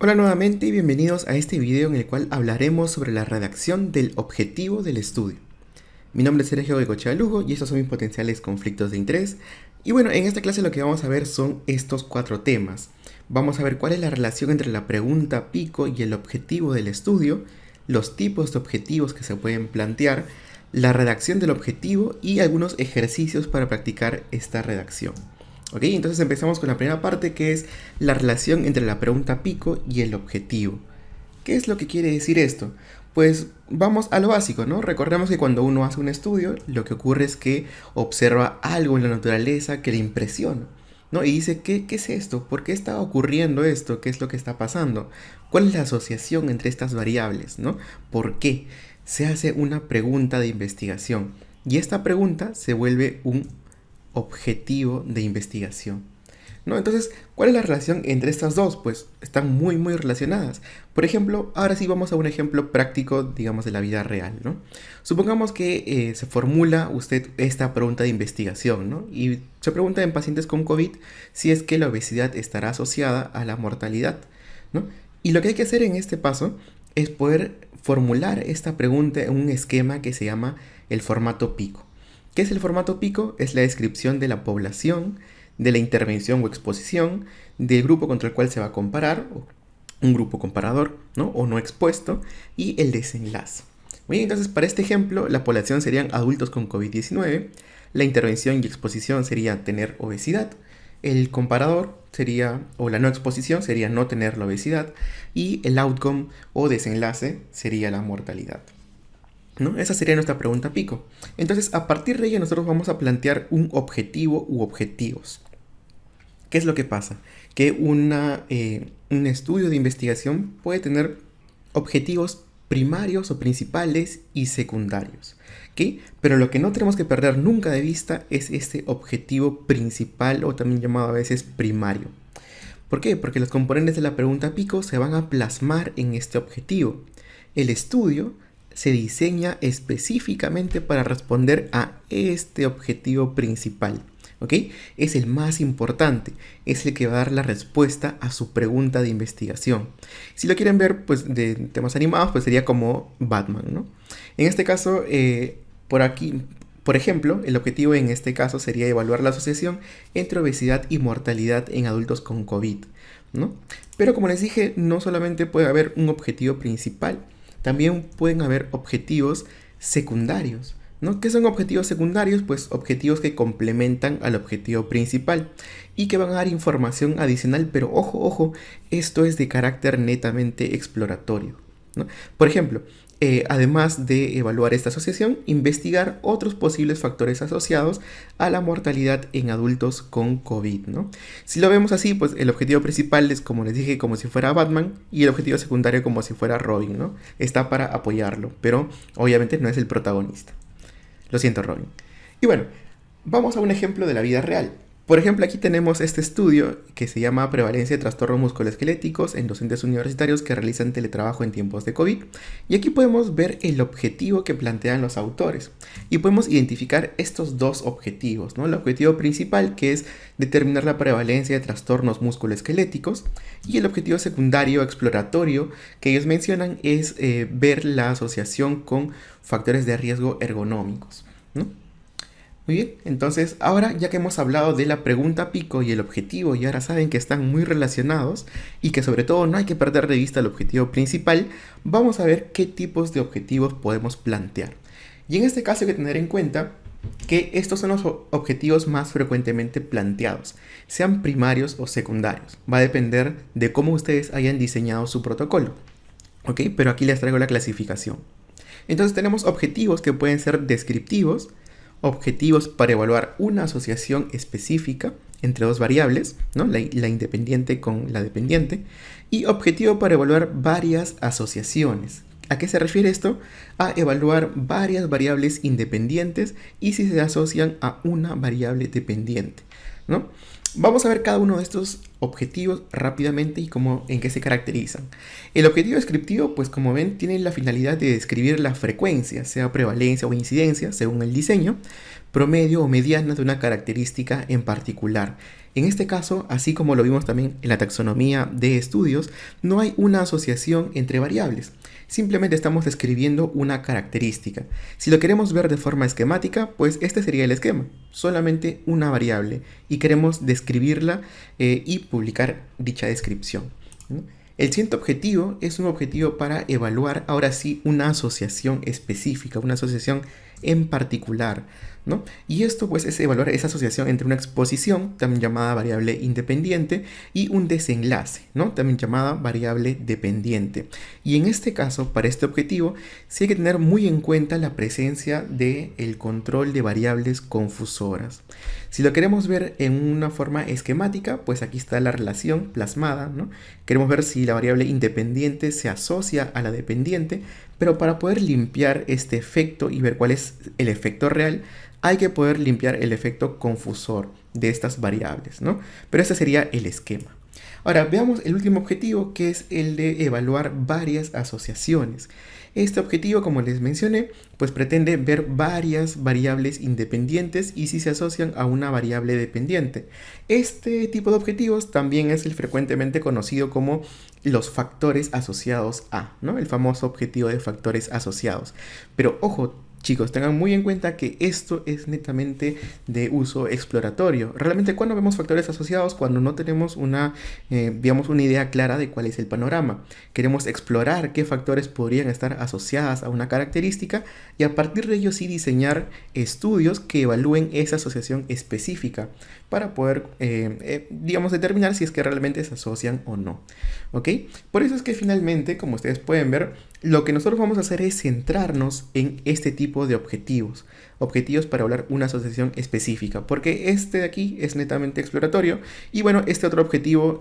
Hola nuevamente y bienvenidos a este video en el cual hablaremos sobre la redacción del objetivo del estudio. Mi nombre es Sergio Goicoechea Lugo y estos son mis potenciales conflictos de interés. Y bueno, en esta clase lo que vamos a ver son estos 4 temas. Vamos a ver cuál es la relación entre la pregunta pico y el objetivo del estudio, los tipos de objetivos que se pueden plantear, la redacción del objetivo y algunos ejercicios para practicar esta redacción. Ok, entonces empezamos con la primera parte, que es la relación entre la pregunta pico y el objetivo. ¿Qué es lo que quiere decir esto? Pues vamos a lo básico, ¿no? Recordemos que cuando uno hace un estudio, lo que ocurre es que observa algo en la naturaleza que le impresiona, ¿no? Y dice, ¿qué es esto? ¿Por qué está ocurriendo esto? ¿Qué es lo que está pasando? ¿Cuál es la asociación entre estas variables, ¿no? ¿Por qué? Se hace una pregunta de investigación y esta pregunta se vuelve un objetivo de investigación, ¿no? Entonces, ¿cuál es la relación entre estas dos? Pues están muy relacionadas. Por ejemplo, ahora sí vamos a un ejemplo práctico, digamos, de la vida real, ¿no? Supongamos que se formula usted esta pregunta de investigación, ¿no? Y se pregunta en pacientes con COVID si es que la obesidad estará asociada a la mortalidad, ¿no? Y lo que hay que hacer en este paso es poder formular esta pregunta en un esquema que se llama el formato pico. ¿Qué es el formato pico? Es la descripción de la población, de la intervención o exposición, del grupo contra el cual se va a comparar, un grupo comparador, ¿no? O no expuesto, y el desenlace. Muy bien, entonces para este ejemplo, la población serían adultos con COVID-19, la intervención y exposición sería tener obesidad, el comparador sería, o la no exposición sería no tener la obesidad, y el outcome o desenlace sería la mortalidad, ¿no? Esa sería nuestra pregunta pico. Entonces, a partir de ello nosotros vamos a plantear un objetivo u objetivos. ¿Qué es lo que pasa? Que un estudio de investigación puede tener objetivos primarios o principales y secundarios, ¿ok? Pero lo que no tenemos que perder nunca de vista es este objetivo principal, o también llamado a veces primario. ¿Por qué? Porque los componentes de la pregunta pico se van a plasmar en este objetivo. El estudio se diseña específicamente para responder a este objetivo principal, ¿ok? Es el más importante, es el que va a dar la respuesta a su pregunta de investigación. Si lo quieren ver, pues, de temas animados, pues sería como Batman, ¿no? En este caso, por aquí, por ejemplo, el objetivo en este caso sería evaluar la asociación entre obesidad y mortalidad en adultos con COVID, ¿no? Pero como les dije, no solamente puede haber un objetivo principal, también pueden haber objetivos secundarios, ¿no? ¿Qué son objetivos secundarios? Pues objetivos que complementan al objetivo principal y que van a dar información adicional, pero ojo, esto es de carácter netamente exploratorio, ¿no? Por ejemplo, además de evaluar esta asociación, investigar otros posibles factores asociados a la mortalidad en adultos con COVID, ¿no? Si lo vemos así, pues el objetivo principal es, como les dije, como si fuera Batman, y el objetivo secundario como si fuera Robin, ¿no? Está para apoyarlo, pero obviamente no es el protagonista. Lo siento, Robin. Y bueno, vamos a un ejemplo de la vida real. Por ejemplo, aquí tenemos este estudio que se llama Prevalencia de trastornos musculoesqueléticos en docentes universitarios que realizan teletrabajo en tiempos de COVID. Y aquí podemos ver el objetivo que plantean los autores. Y podemos identificar estos dos objetivos, ¿no? El objetivo principal, que es determinar la prevalencia de trastornos musculoesqueléticos. Y el objetivo secundario exploratorio que ellos mencionan es ver la asociación con factores de riesgo ergonómicos, ¿no? Muy bien, entonces ahora ya que hemos hablado de la pregunta pico y el objetivo, y ahora saben que están muy relacionados y que sobre todo no hay que perder de vista el objetivo principal, vamos a ver qué tipos de objetivos podemos plantear. Y en este caso hay que tener en cuenta que estos son los objetivos más frecuentemente planteados, sean primarios o secundarios. Va a depender de cómo ustedes hayan diseñado su protocolo, ¿ok? Pero aquí les traigo la clasificación. Entonces tenemos objetivos que pueden ser descriptivos, objetivos para evaluar una asociación específica entre dos variables, ¿no? La independiente con la dependiente, y objetivo para evaluar varias asociaciones. ¿A qué se refiere esto? A evaluar varias variables independientes y si se asocian a una variable dependiente, ¿no? Vamos a ver cada uno de estos objetivos rápidamente y en qué se caracterizan. El objetivo descriptivo, pues como ven, tiene la finalidad de describir la frecuencia, sea prevalencia o incidencia, según el diseño, promedio o mediana de una característica en particular. En este caso, así como lo vimos también en la taxonomía de estudios, no hay una asociación entre variables. Simplemente estamos describiendo una característica. Si lo queremos ver de forma esquemática, pues este sería el esquema. Solamente una variable y queremos describirla y publicar dicha descripción, ¿no? El siguiente objetivo es un objetivo para evaluar ahora sí una asociación específica, una asociación en particular, ¿no? Y esto pues es evaluar esa asociación entre una exposición, también llamada variable independiente, y un desenlace, ¿no? También llamada variable dependiente. Y en este caso, para este objetivo, sí hay que tener muy en cuenta la presencia del control de variables confusoras. Si lo queremos ver en una forma esquemática, pues aquí está la relación plasmada, ¿no? Queremos ver si la variable independiente se asocia a la dependiente, pero para poder limpiar este efecto y ver cuál es el efecto real, hay que poder limpiar el efecto confusor de estas variables, ¿no? Pero ese sería el esquema. Ahora, veamos el último objetivo, que es el de evaluar varias asociaciones. Este objetivo, como les mencioné, pues pretende ver varias variables independientes y si se asocian a una variable dependiente. Este tipo de objetivos también es el frecuentemente conocido como los factores asociados a, ¿no? El famoso objetivo de factores asociados. Pero ojo, chicos, tengan muy en cuenta que esto es netamente de uso exploratorio. Realmente, ¿cuándo vemos factores asociados? Cuando no tenemos digamos, una idea clara de cuál es el panorama. Queremos explorar qué factores podrían estar asociadas a una característica y a partir de ello sí diseñar estudios que evalúen esa asociación específica para poder, digamos, determinar si es que realmente se asocian o no. ¿Ok? Por eso es que finalmente, como ustedes pueden ver, lo que nosotros vamos a hacer es centrarnos en este tipo de objetivos para hablar una asociación específica, porque este de aquí es netamente exploratorio y bueno, este otro objetivo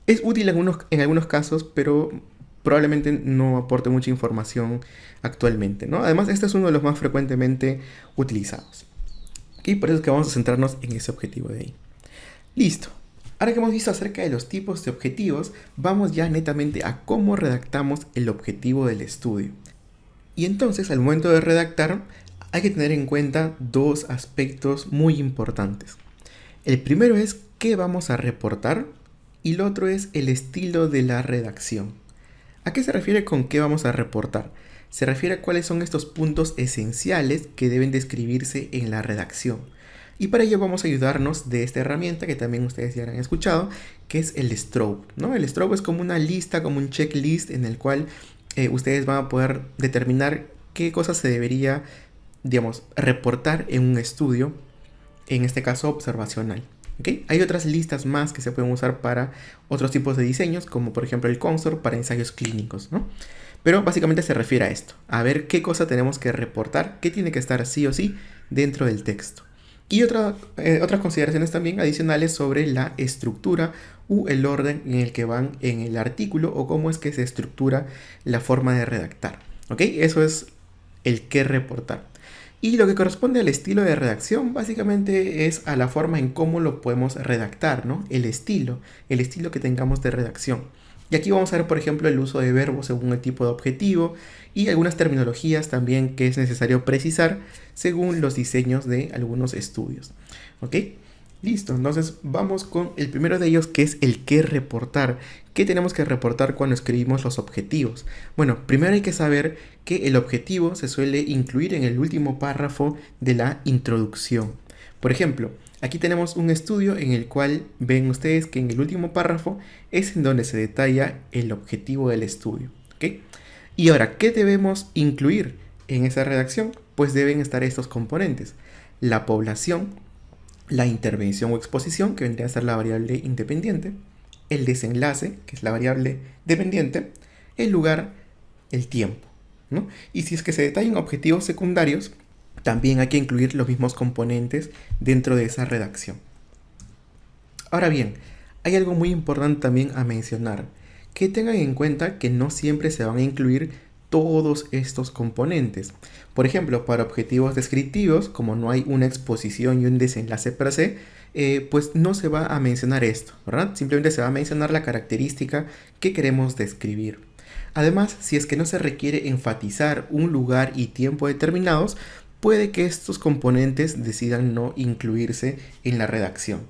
es útil en algunos casos, pero probablemente no aporte mucha información actualmente, ¿no? Además, este es uno de los más frecuentemente utilizados. Y por eso es que vamos a centrarnos en ese objetivo de ahí. Listo. Ahora que hemos visto acerca de los tipos de objetivos, vamos ya netamente a cómo redactamos el objetivo del estudio. Y entonces, al momento de redactar, hay que tener en cuenta dos aspectos muy importantes. El primero es qué vamos a reportar y el otro es el estilo de la redacción. ¿A qué se refiere con qué vamos a reportar? Se refiere a cuáles son estos puntos esenciales que deben describirse en la redacción. Y para ello vamos a ayudarnos de esta herramienta que también ustedes ya han escuchado, que es el Strobe, ¿no? El Strobe es como una lista, como un checklist en el cual ustedes van a poder determinar qué cosas se debería, digamos, reportar en un estudio, en este caso observacional. ¿Okay? Hay otras listas más que se pueden usar para otros tipos de diseños, como por ejemplo el Consort para ensayos clínicos, ¿no? Pero básicamente se refiere a esto, a ver qué cosa tenemos que reportar, qué tiene que estar sí o sí dentro del texto. Y otras consideraciones también adicionales sobre la estructura u el orden en el que van en el artículo o cómo es que se estructura la forma de redactar. ¿Ok? Eso es el qué reportar. Y lo que corresponde al estilo de redacción básicamente es a la forma en cómo lo podemos redactar, ¿no? El estilo que tengamos de redacción. Y aquí vamos a ver, por ejemplo, el uso de verbos según el tipo de objetivo y algunas terminologías también que es necesario precisar según los diseños de algunos estudios. ¿Ok? Listo, entonces vamos con el primero de ellos, que es el qué reportar. ¿Qué tenemos que reportar cuando escribimos los objetivos? Bueno, primero hay que saber que el objetivo se suele incluir en el último párrafo de la introducción. Por ejemplo, aquí tenemos un estudio en el cual ven ustedes que en el último párrafo es en donde se detalla el objetivo del estudio. ¿Ok? Y ahora, ¿qué debemos incluir en esa redacción? Pues deben estar estos componentes: la población, la intervención o exposición, que vendría a ser la variable independiente, el desenlace, que es la variable dependiente, el lugar, el tiempo, ¿no? Y si es que se detallan objetivos secundarios, también hay que incluir los mismos componentes dentro de esa redacción. Ahora bien, hay algo muy importante también a mencionar, que tengan en cuenta que no siempre se van a incluir todos estos componentes. Por ejemplo, para objetivos descriptivos, como no hay una exposición y un desenlace per se, pues no se va a mencionar esto, ¿verdad? Simplemente se va a mencionar la característica que queremos describir. Además, si es que no se requiere enfatizar un lugar y tiempo determinados, puede que estos componentes decidan no incluirse en la redacción.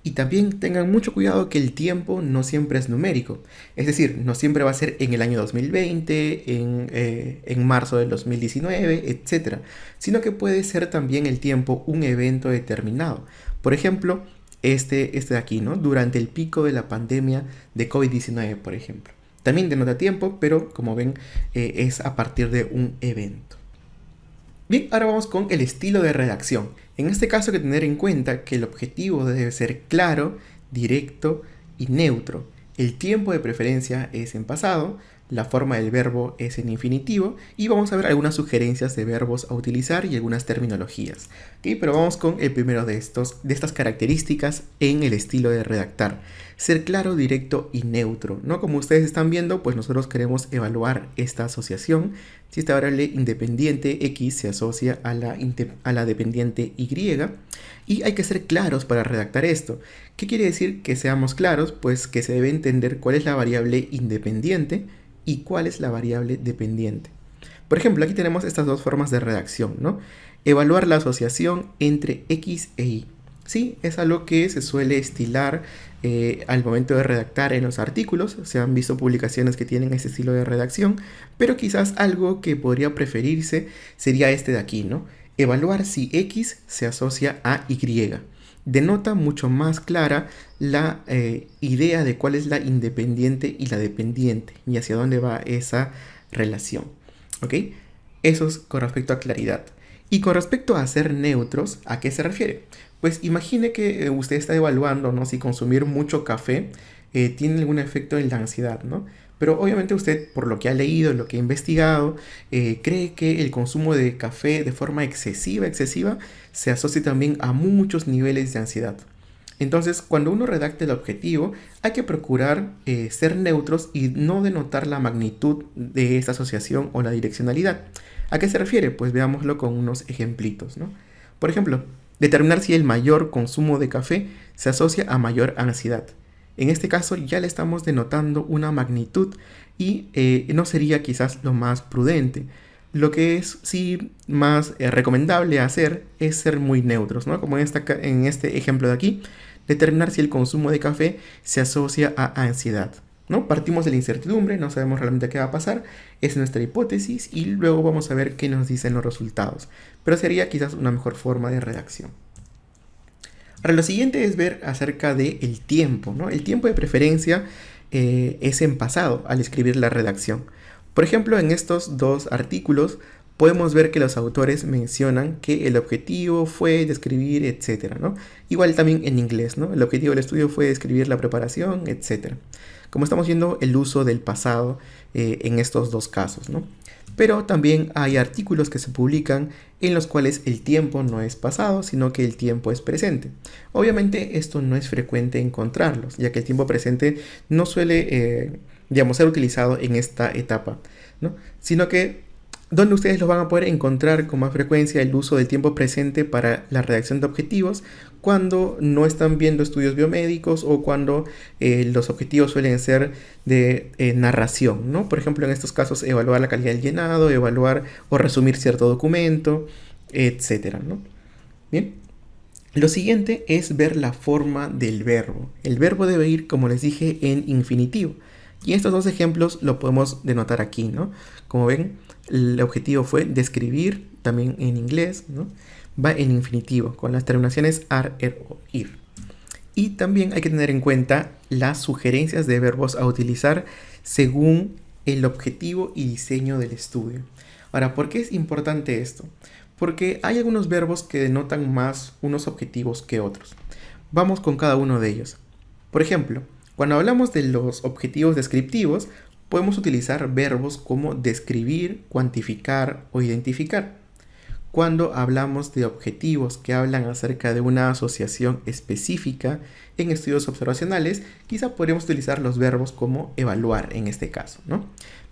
Y también tengan mucho cuidado que el tiempo no siempre es numérico. Es decir, no siempre va a ser en el año 2020, en marzo del 2019, etc. Sino que puede ser también el tiempo un evento determinado. Por ejemplo, este de aquí, ¿no? Durante el pico de la pandemia de COVID-19, por ejemplo. También denota tiempo, pero como ven, es a partir de un evento. Bien, ahora vamos con el estilo de redacción. En este caso hay que tener en cuenta que el objetivo debe ser claro, directo y neutro. El tiempo de preferencia es en pasado, la forma del verbo es en infinitivo y vamos a ver algunas sugerencias de verbos a utilizar y algunas terminologías. ¿Okay? Pero vamos con el primero de estas características en el estilo de redactar. Ser claro, directo y neutro, ¿no? Como ustedes están viendo, pues nosotros queremos evaluar esta asociación. Si esta variable independiente X se asocia a la dependiente Y, y hay que ser claros para redactar esto. ¿Qué quiere decir que seamos claros? Pues que se debe entender cuál es la variable independiente y cuál es la variable dependiente. Por ejemplo, aquí tenemos estas dos formas de redacción, ¿no? Evaluar la asociación entre X e Y. Sí, es algo que se suele estilar al momento de redactar en los artículos. Se han visto publicaciones que tienen ese estilo de redacción, pero quizás algo que podría preferirse sería este de aquí, ¿no? Evaluar si X se asocia a Y. Denota mucho más clara la idea de cuál es la independiente y la dependiente y hacia dónde va esa relación. ¿Ok? Eso es con respecto a claridad. Y con respecto a ser neutros, ¿a qué se refiere? Pues imagine que usted está evaluando, ¿no? Si consumir mucho café tiene algún efecto en la ansiedad, ¿no? Pero obviamente usted, por lo que ha leído, lo que ha investigado, cree que el consumo de café de forma excesiva, se asocia también a muchos niveles de ansiedad. Entonces, cuando uno redacta el objetivo, hay que procurar ser neutros y no denotar la magnitud de esta asociación o la direccionalidad. ¿A qué se refiere? Pues veámoslo con unos ejemplitos, ¿no? Por ejemplo, determinar si el mayor consumo de café se asocia a mayor ansiedad. En este caso ya le estamos denotando una magnitud y no sería quizás lo más prudente. Lo que es sí más recomendable hacer es ser muy neutros, ¿no? Como en este ejemplo de aquí, determinar si el consumo de café se asocia a ansiedad, ¿no? Partimos de la incertidumbre, no sabemos realmente qué va a pasar, es nuestra hipótesis y luego vamos a ver qué nos dicen los resultados. Pero sería quizás una mejor forma de redacción. Ahora, lo siguiente es ver acerca del tiempo, ¿no? El tiempo de preferencia es en pasado al escribir la redacción. Por ejemplo, en estos dos artículos podemos ver que los autores mencionan que el objetivo fue describir, etcétera, ¿no? Igual también en inglés, ¿no? El objetivo del estudio fue describir la preparación, etcétera. Como estamos viendo, el uso del pasado en estos dos casos, ¿no? Pero también hay artículos que se publican en los cuales el tiempo no es pasado, sino que el tiempo es presente. Obviamente esto no es frecuente encontrarlos, ya que el tiempo presente no suele, ser utilizado en esta etapa, ¿no? Sino que donde ustedes lo van a poder encontrar con más frecuencia el uso del tiempo presente para la redacción de objetivos cuando no están viendo estudios biomédicos o cuando los objetivos suelen ser de narración, ¿no? Por ejemplo, en estos casos, evaluar la calidad del llenado, evaluar o resumir cierto documento, etcétera, ¿no? Bien. Lo siguiente es ver la forma del verbo. El verbo debe ir, como les dije, en infinitivo. Y estos dos ejemplos lo podemos denotar aquí, ¿no? Como ven, el objetivo fue describir, también en inglés, ¿no? Va en infinitivo, con las terminaciones ar, er o ir. Y también hay que tener en cuenta las sugerencias de verbos a utilizar según el objetivo y diseño del estudio. Ahora, ¿por qué es importante esto? Porque hay algunos verbos que denotan más unos objetivos que otros. Vamos con cada uno de ellos. Por ejemplo, cuando hablamos de los objetivos descriptivos, podemos utilizar verbos como describir, cuantificar o identificar. Cuando hablamos de objetivos que hablan acerca de una asociación específica en estudios observacionales, quizá podríamos utilizar los verbos como evaluar en este caso, ¿no?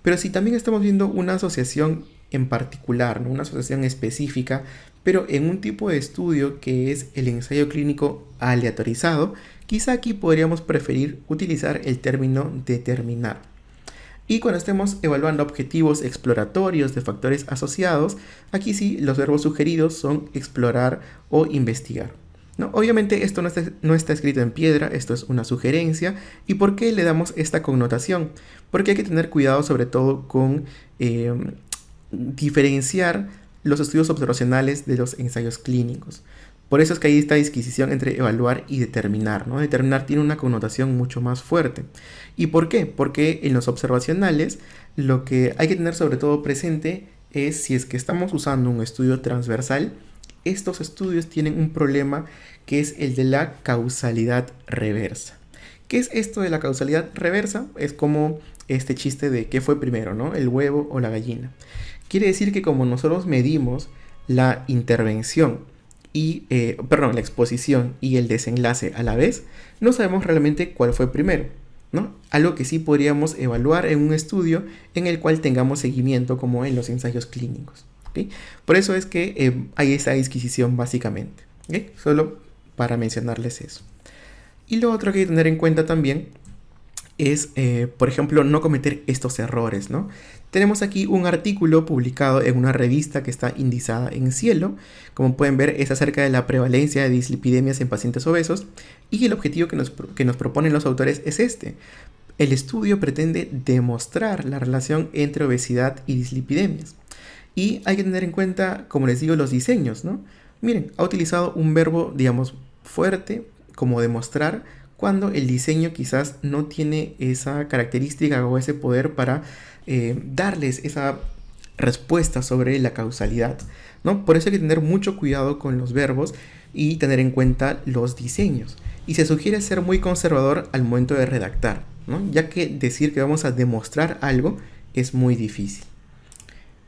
Pero si también estamos viendo una asociación en particular, ¿no? Una asociación específica pero en un tipo de estudio que es el ensayo clínico aleatorizado, quizá aquí podríamos preferir utilizar el término determinar. Y cuando estemos evaluando objetivos exploratorios de factores asociados, aquí sí los verbos sugeridos son explorar o investigar, ¿no? Obviamente esto no está escrito en piedra, esto es una sugerencia. ¿Y por qué le damos esta connotación? Porque hay que tener cuidado sobre todo con diferenciar los estudios observacionales de los ensayos clínicos. Por eso es que hay esta disquisición entre evaluar y determinar, ¿no? Determinar tiene una connotación mucho más fuerte. ¿Y por qué? Porque en los observacionales lo que hay que tener sobre todo presente es si es que estamos usando un estudio transversal, estos estudios tienen un problema que es el de la causalidad reversa. ¿Qué es esto de la causalidad reversa? Es como este chiste de qué fue primero, ¿no? El huevo o la gallina. Quiere decir que como nosotros medimos la intervención la exposición y el desenlace a la vez, no sabemos realmente cuál fue primero, ¿no? Algo que sí podríamos evaluar en un estudio en el cual tengamos seguimiento como en los ensayos clínicos, ¿okay? Por eso es que hay esa disquisición básicamente, ¿okay? Solo para mencionarles eso. Y lo otro que hay que tener en cuenta también es, por ejemplo, no cometer estos errores, ¿no? Tenemos aquí un artículo publicado en una revista que está indizada en Cielo. Como pueden ver, es acerca de la prevalencia de dislipidemias en pacientes obesos, y el objetivo que nos proponen los autores es este. El estudio pretende demostrar la relación entre obesidad y dislipidemias. Y hay que tener en cuenta, como les digo, los diseños, ¿no? Miren, ha utilizado un verbo, digamos, fuerte, como demostrar, cuando el diseño quizás no tiene esa característica o ese poder para darles esa respuesta sobre la causalidad, ¿no? Por eso hay que tener mucho cuidado con los verbos y tener en cuenta los diseños. Y se sugiere ser muy conservador al momento de redactar, ¿no? Ya que decir que vamos a demostrar algo es muy difícil.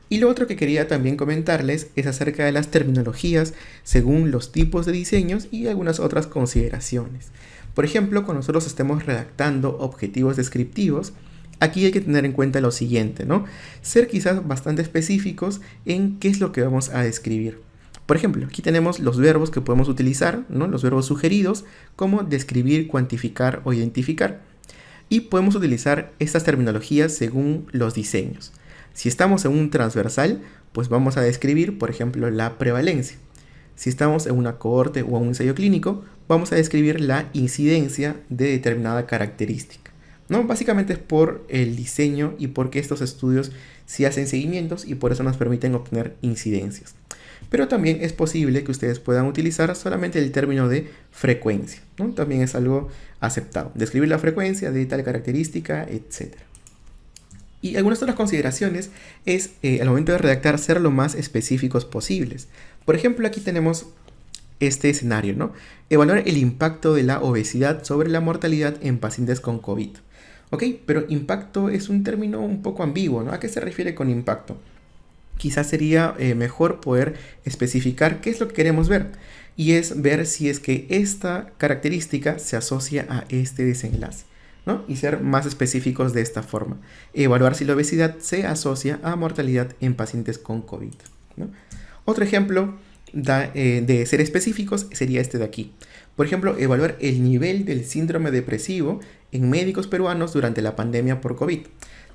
Y lo otro que quería también comentarles es acerca de las terminologías según los tipos de diseños y algunas otras consideraciones. Por ejemplo, cuando nosotros estemos redactando objetivos descriptivos, aquí hay que tener en cuenta lo siguiente, ¿no? Ser quizás bastante específicos en qué es lo que vamos a describir. Por ejemplo, aquí tenemos los verbos que podemos utilizar, ¿no? Los verbos sugeridos, como describir, cuantificar o identificar. Y podemos utilizar estas terminologías según los diseños. Si estamos en un transversal, pues vamos a describir, por ejemplo, la prevalencia. Si estamos en una cohorte o en un ensayo clínico, vamos a describir la incidencia de determinada característica, ¿no? Básicamente es por el diseño y porque estos estudios sí hacen seguimientos y por eso nos permiten obtener incidencias. Pero también es posible que ustedes puedan utilizar solamente el término de frecuencia, ¿no? También es algo aceptado. Describir la frecuencia de tal característica, etc. Y algunas otras consideraciones es, al momento de redactar, ser lo más específicos posibles. Por ejemplo, aquí tenemos este escenario, ¿no? Evaluar el impacto de la obesidad sobre la mortalidad en pacientes con COVID. Ok, pero impacto es un término un poco ambiguo, ¿no? ¿A qué se refiere con impacto? Quizás sería mejor poder especificar qué es lo que queremos ver. Y es ver si es que esta característica se asocia a este desenlace, ¿no? Y ser más específicos de esta forma. Evaluar si la obesidad se asocia a mortalidad en pacientes con COVID, ¿no? Otro ejemplo de ser específicos sería este de aquí. Por ejemplo, evaluar el nivel del síndrome depresivo en médicos peruanos durante la pandemia por COVID.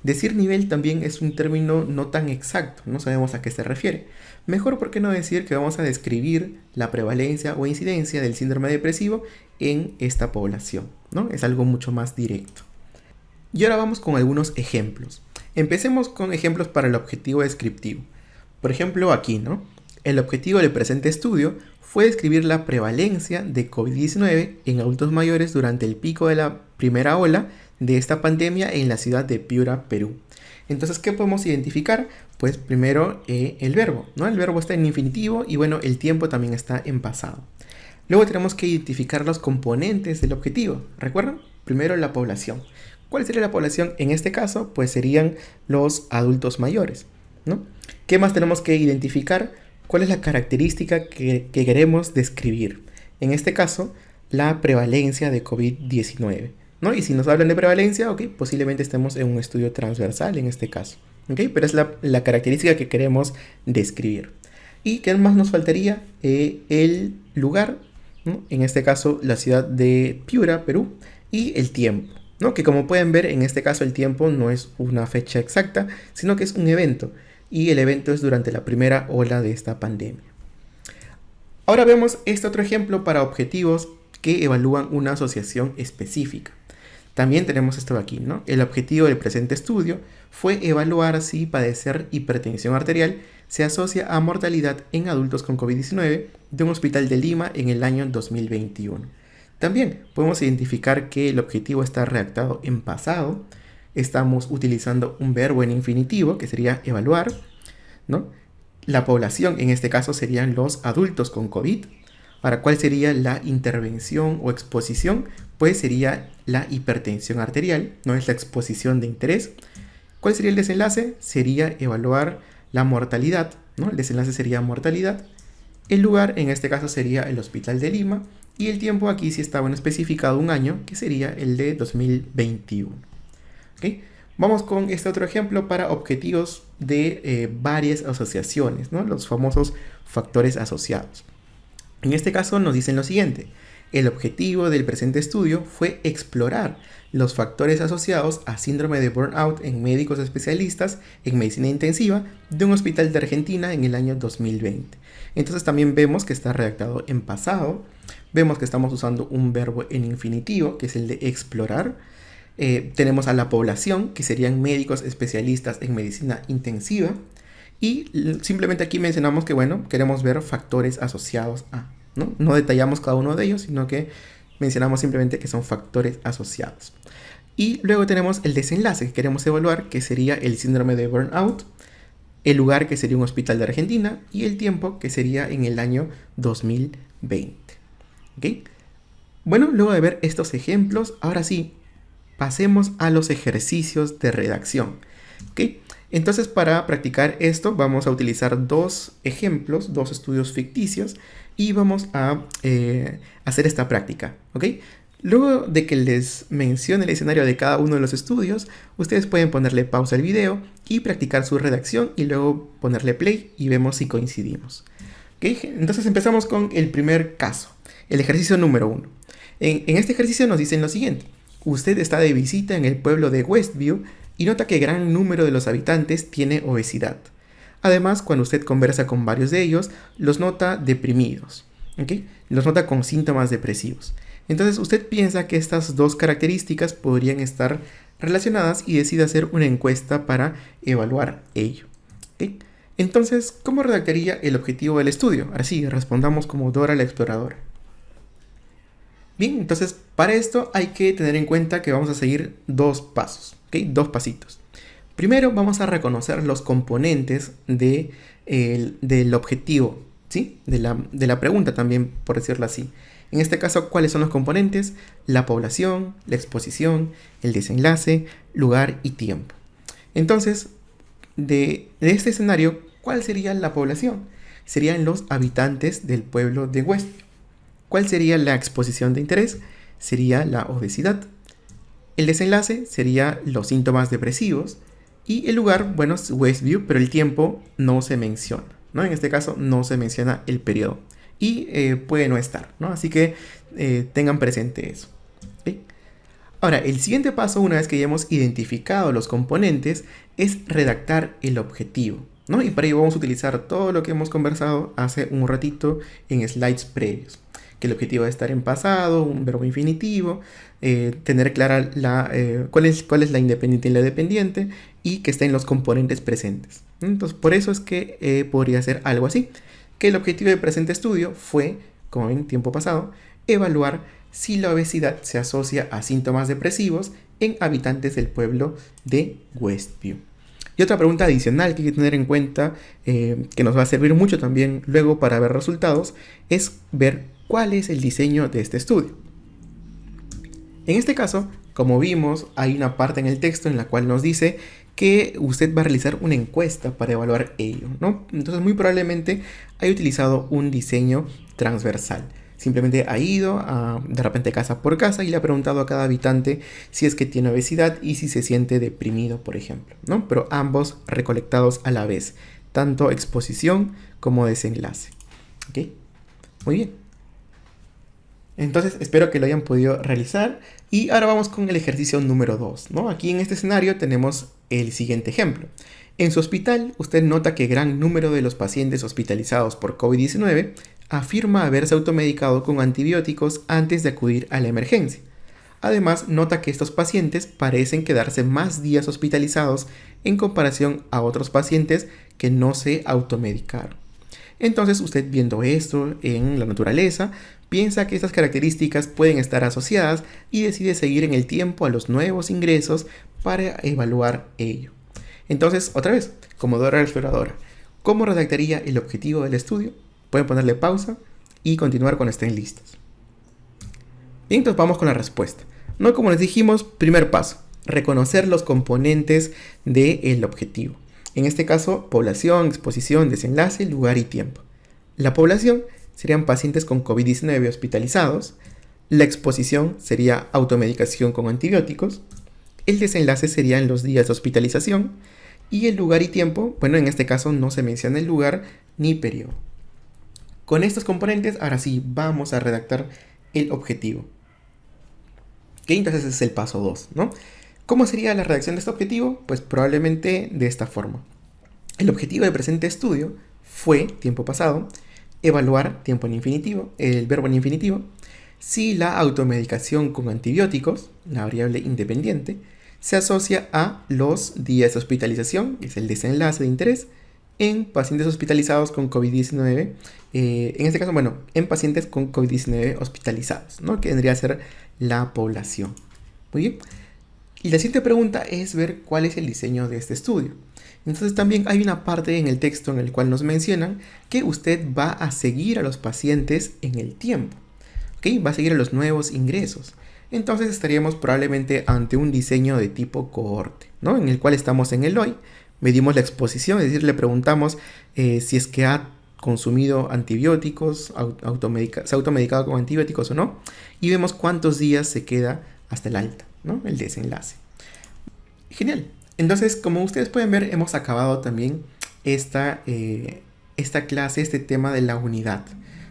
Decir nivel también es un término no tan exacto, no sabemos a qué se refiere. Mejor, ¿por qué no decir que vamos a describir la prevalencia o incidencia del síndrome depresivo en esta población, ¿no? Es algo mucho más directo. Y ahora vamos con algunos ejemplos. Empecemos con ejemplos para el objetivo descriptivo. Por ejemplo, aquí, ¿no? El objetivo del presente estudio fue describir la prevalencia de COVID-19 en adultos mayores durante el pico de la primera ola de esta pandemia en la ciudad de Piura, Perú. Entonces, ¿qué podemos identificar? Pues primero el verbo, ¿no? El verbo está en infinitivo y bueno, el tiempo también está en pasado. Luego tenemos que identificar los componentes del objetivo. ¿Recuerdan? Primero la población. ¿Cuál sería la población? En este caso, pues serían los adultos mayores, ¿no? ¿Qué más tenemos que identificar? ¿Cuál es la característica que queremos describir? En este caso, la prevalencia de COVID-19, ¿no? Y si nos hablan de prevalencia, ok, posiblemente estemos en un estudio transversal en este caso, ok, pero es la característica que queremos describir. ¿Y qué más nos faltaría? El lugar, ¿no? En este caso la ciudad de Piura, Perú, y el tiempo, ¿no? Que como pueden ver, en este caso el tiempo no es una fecha exacta, sino que es un evento, y el evento es durante la primera ola de esta pandemia. Ahora vemos este otro ejemplo para objetivos que evalúan una asociación específica. También tenemos esto de aquí, ¿no? El objetivo del presente estudio fue evaluar si padecer hipertensión arterial se asocia a mortalidad en adultos con COVID-19 de un hospital de Lima en el año 2021. También podemos identificar que el objetivo está redactado en pasado. Estamos utilizando un verbo en infinitivo, que sería evaluar, ¿no? La población, en este caso, serían los adultos con COVID. Ahora, ¿cuál sería la intervención o exposición? Pues sería la hipertensión arterial, no es la exposición de interés. ¿Cuál sería el desenlace? Sería evaluar la mortalidad, ¿no? El desenlace sería mortalidad. El lugar, en este caso, sería el Hospital de Lima. Y el tiempo aquí sí estaba especificado un año, que sería el de 2021. ¿Okay? Vamos con este otro ejemplo para objetivos de varias asociaciones, ¿no? Los famosos factores asociados. En este caso nos dicen lo siguiente: el objetivo del presente estudio fue explorar los factores asociados a síndrome de burnout en médicos especialistas en medicina intensiva de un hospital de Argentina en el año 2020. Entonces también vemos que está redactado en pasado, vemos que estamos usando un verbo en infinitivo, que es el de explorar. Tenemos a la población, que serían médicos especialistas en medicina intensiva. Y simplemente aquí mencionamos que, bueno, queremos ver factores asociados a, ¿no? No detallamos cada uno de ellos, sino que mencionamos simplemente que son factores asociados. Y luego tenemos el desenlace que queremos evaluar, que sería el síndrome de burnout, el lugar, que sería un hospital de Argentina, y el tiempo, que sería en el año 2020. ¿Okay? Bueno, luego de ver estos ejemplos, ahora sí, pasemos a los ejercicios de redacción. ¿Okay? Entonces, para practicar esto vamos a utilizar dos ejemplos, dos estudios ficticios, y vamos a hacer esta práctica, ¿ok? Luego de que les mencione el escenario de cada uno de los estudios, ustedes pueden ponerle pausa al video y practicar su redacción y luego ponerle play y vemos si coincidimos. ¿Okay? Entonces empezamos con el primer caso, el ejercicio número 1. En este ejercicio nos dicen lo siguiente: usted está de visita en el pueblo de Westview y nota que gran número de los habitantes tiene obesidad. Además, cuando usted conversa con varios de ellos, los nota deprimidos, ¿okay? Los nota con síntomas depresivos. Entonces, usted piensa que estas dos características podrían estar relacionadas y decide hacer una encuesta para evaluar ello, ¿okay? Entonces, ¿cómo redactaría el objetivo del estudio? Ahora sí, respondamos como Dora la exploradora. Bien, entonces para esto hay que tener en cuenta que vamos a seguir dos pasos, ¿okay? Dos pasitos. Primero vamos a reconocer los componentes del objetivo, ¿sí? De la pregunta también, por decirlo así. En este caso, ¿cuáles son los componentes? La población, la exposición, el desenlace, lugar y tiempo. Entonces, de este escenario, ¿cuál sería la población? Serían los habitantes del pueblo de Westview. ¿Cuál sería la exposición de interés? Sería la obesidad. El desenlace sería los síntomas depresivos. Y el lugar, bueno, es Westview, pero el tiempo no se menciona, ¿no? En este caso no se menciona el periodo. Y puede no estar, ¿no? Así que tengan presente eso. ¿Okay? Ahora, el siguiente paso, una vez que ya hemos identificado los componentes, es redactar el objetivo, ¿no? Y para ello vamos a utilizar todo lo que hemos conversado hace un ratito en slides previos. Que el objetivo es estar en pasado, un verbo infinitivo, tener clara cuál es la independiente y la dependiente, y que estén los componentes presentes. Entonces, por eso es que podría ser algo así, que el objetivo del presente estudio fue, como en tiempo pasado, evaluar si la obesidad se asocia a síntomas depresivos en habitantes del pueblo de Westview. Y otra pregunta adicional que hay que tener en cuenta, que nos va a servir mucho también luego para ver resultados, es ver cuál es el diseño de este estudio. En este caso, como vimos, hay una parte en el texto en la cual nos dice que usted va a realizar una encuesta para evaluar ello, ¿no? Entonces, muy probablemente haya utilizado un diseño transversal. Simplemente ha ido de repente casa por casa y le ha preguntado a cada habitante si es que tiene obesidad y si se siente deprimido, por ejemplo, ¿no? Pero ambos recolectados a la vez, tanto exposición como desenlace. ¿Ok? Muy bien. Entonces espero que lo hayan podido realizar y ahora vamos con el ejercicio número 2, ¿no? Aquí en este escenario tenemos el siguiente ejemplo. En su hospital, usted nota que gran número de los pacientes hospitalizados por COVID-19 afirma haberse automedicado con antibióticos antes de acudir a la emergencia. Además, nota que estos pacientes parecen quedarse más días hospitalizados en comparación a otros pacientes que no se automedicaron. Entonces, usted viendo esto en la naturaleza, piensa que estas características pueden estar asociadas y decide seguir en el tiempo a los nuevos ingresos para evaluar ello. Entonces, otra vez, como Dora la Exploradora, ¿cómo redactaría el objetivo del estudio? Pueden ponerle pausa y continuar cuando estén listos. Bien, entonces vamos con la respuesta. No, como les dijimos, primer paso, reconocer los componentes del objetivo. En este caso, población, exposición, desenlace, lugar y tiempo. La población serían pacientes con COVID-19 hospitalizados. La exposición sería automedicación con antibióticos. El desenlace serían los días de hospitalización. Y el lugar y tiempo, bueno, en este caso no se menciona el lugar ni periodo. Con estos componentes, ahora sí, vamos a redactar el objetivo. ¿Ok? Entonces ese es el paso 2, ¿no? ¿Cómo sería la redacción de este objetivo? Pues probablemente de esta forma. El objetivo del presente estudio fue, tiempo pasado, evaluar, tiempo en infinitivo, el verbo en infinitivo, si la automedicación con antibióticos, la variable independiente, se asocia a los días de hospitalización, que es el desenlace de interés, en pacientes hospitalizados con COVID-19, en este caso, bueno, en pacientes con COVID-19 hospitalizados, ¿no? Que vendría a ser la población. Muy bien. Y la siguiente pregunta es ver cuál es el diseño de este estudio. Entonces también hay una parte en el texto en el cual nos mencionan que usted va a seguir a los pacientes en el tiempo. ¿Ok? Va a seguir a los nuevos ingresos. Entonces estaríamos probablemente ante un diseño de tipo cohorte, ¿no? En el cual estamos en el hoy, medimos la exposición, es decir, le preguntamos si es que ha consumido antibióticos, se ha automedicado con antibióticos o no, y vemos cuántos días se queda hasta el alta, ¿no? El desenlace. Genial. Entonces, como ustedes pueden ver, hemos acabado también esta clase, este tema de la unidad,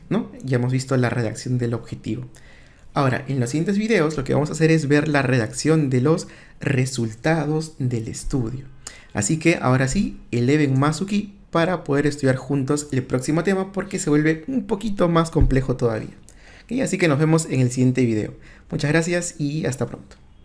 ¿no? Ya hemos visto la redacción del objetivo. Ahora, en los siguientes videos lo que vamos a hacer es ver la redacción de los resultados del estudio. Así que ahora sí, eleven más su ki para poder estudiar juntos el próximo tema porque se vuelve un poquito más complejo todavía. ¿Ok? Así que nos vemos en el siguiente video. Muchas gracias y hasta pronto.